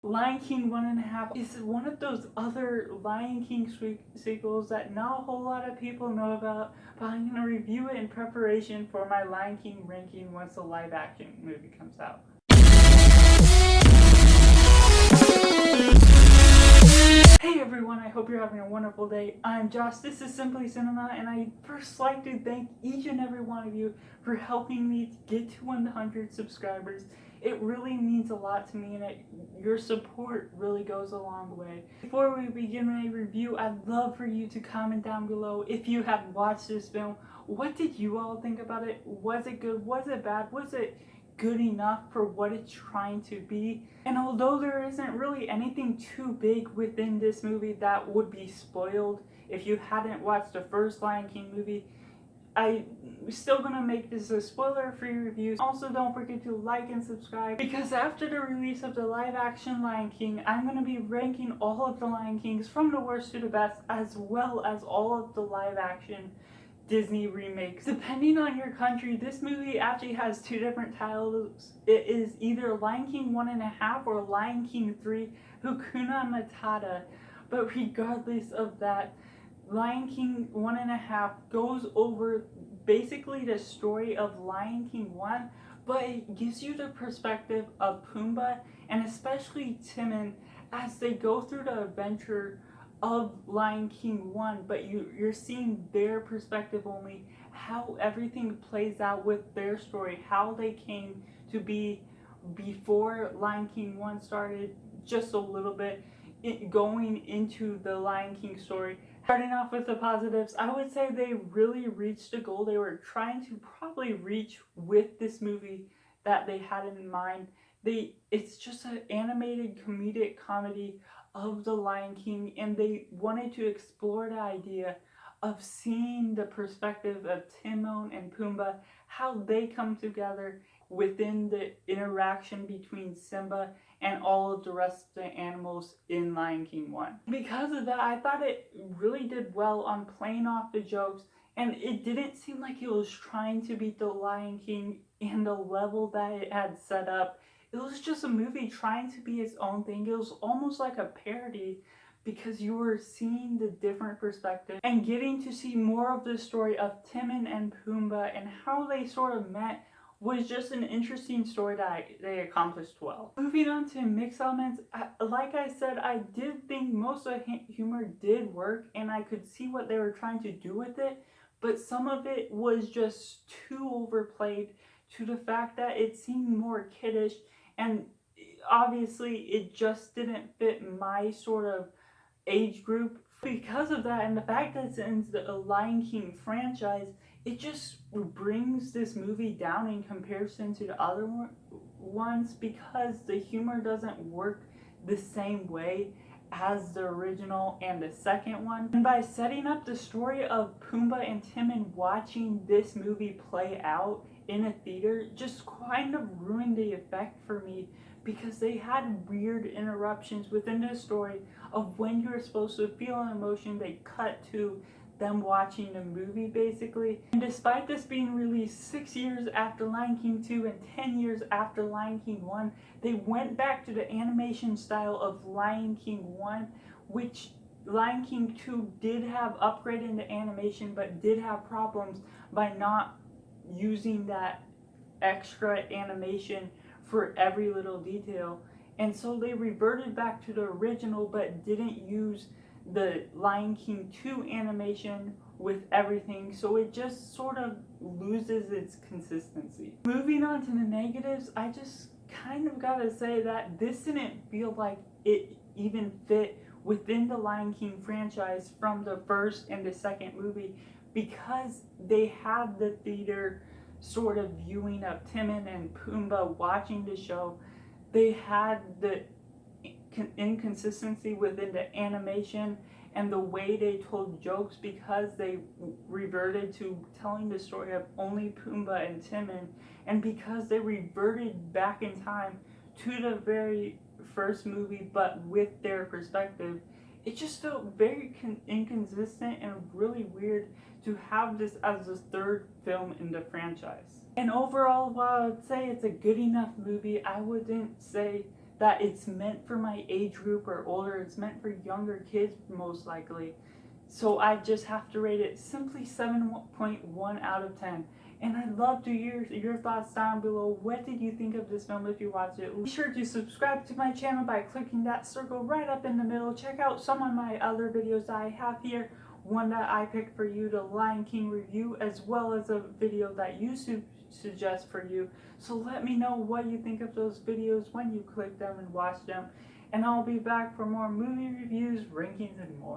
Lion King 1.5 is one of those other Lion King sequels that not a whole lot of people know about, but I'm going to review it in preparation for my Lion King ranking once the live action movie comes out. Hey everyone, I hope you're having a wonderful day. I'm Josh, this is Simply Cinema, and I'd first like to thank each and every one of you for helping me get to 100 subscribers. It really means a lot to me, and your support really goes a long way. Before we begin my review, I'd love for you to comment down below if you have watched this film. What did you all think about it? Was it good? Was it bad? Was it good enough for what it's trying to be? And although there isn't really anything too big within this movie that would be spoiled if you hadn't watched the first Lion King movie, I'm still gonna make this a spoiler-free review. Also, don't forget to like and subscribe, because after the release of the live-action Lion King, I'm gonna be ranking all of the Lion Kings from the worst to the best, as well as all of the live-action Disney remakes. Depending on your country, this movie actually has two different titles. It is either Lion King 1.5 or Lion King 3, Hakuna Matata. But regardless of that, Lion King 1.5 goes over basically the story of Lion King 1, but it gives you the perspective of Pumbaa and especially Timon as they go through the adventure of Lion King 1, but you're seeing their perspective only, how everything plays out with their story, how they came to be before Lion King 1 started, just a little bit going into the Lion King story. Starting off with the positives, I would say they really reached the goal they were trying to probably reach with this movie that they had in mind. It's just an animated comedic comedy of the Lion King, and they wanted to explore the idea of seeing the perspective of Timon and Pumbaa, how they come together within the interaction between Simba and all of the rest of the animals in Lion King 1. Because of that, I thought it really did well on playing off the jokes, and it didn't seem like it was trying to beat the Lion King in the level that it had set up. It was just a movie trying to be its own thing. It was almost like a parody, because you were seeing the different perspectives and getting to see more of the story of Timon and Pumbaa and how they sort of met. Was just an interesting story that they accomplished well. Moving on to mixed elements, like I said, I did think most of the humor did work, and I could see what they were trying to do with it, but some of it was just too overplayed to the fact that it seemed more kiddish, and obviously it just didn't fit my sort of age group. Because of that, and the fact that it's in the Lion King franchise, it just brings this movie down in comparison to the other ones, because the humor doesn't work the same way as the original and the second one. And by setting up the story of Pumbaa and Timon watching this movie play out in a theater just kind of ruined the effect for me, because they had weird interruptions within the story of when you're supposed to feel an emotion. They cut to them watching the movie basically. And despite this being released 6 years after Lion King 2 and 10 years after Lion King 1, they went back to the animation style of Lion King 1, which Lion King 2 did have upgraded in the animation, but did have problems by not using that extra animation for every little detail. And so they reverted back to the original, but didn't use the Lion King 2 animation with everything, so it just sort of loses its consistency. Moving on to the negatives, I just kind of gotta say that this didn't feel like it even fit within the Lion King franchise from the first and the second movie, because they had the theater sort of viewing of Timon and Pumbaa watching the show. They had the inconsistency within the animation and the way they told jokes, because they reverted to telling the story of only Pumbaa and Timon, and because they reverted back in time to the very first movie but with their perspective. It just felt very inconsistent and really weird to have this as the third film in the franchise. And overall, while I would say it's a good enough movie, I wouldn't say that it's meant for my age group or older. It's meant for younger kids, most likely. So I just have to rate it simply 7.1 out of 10. And I'd love to hear your thoughts down below. What did you think of this film if you watched it? Be sure to subscribe to my channel by clicking that circle right up in the middle. Check out some of my other videos that I have here. One that I picked for you, the Lion King review, as well as a video that YouTube suggest for you. So let me know what you think of those videos when you click them and watch them. And I'll be back for more movie reviews, rankings, and more.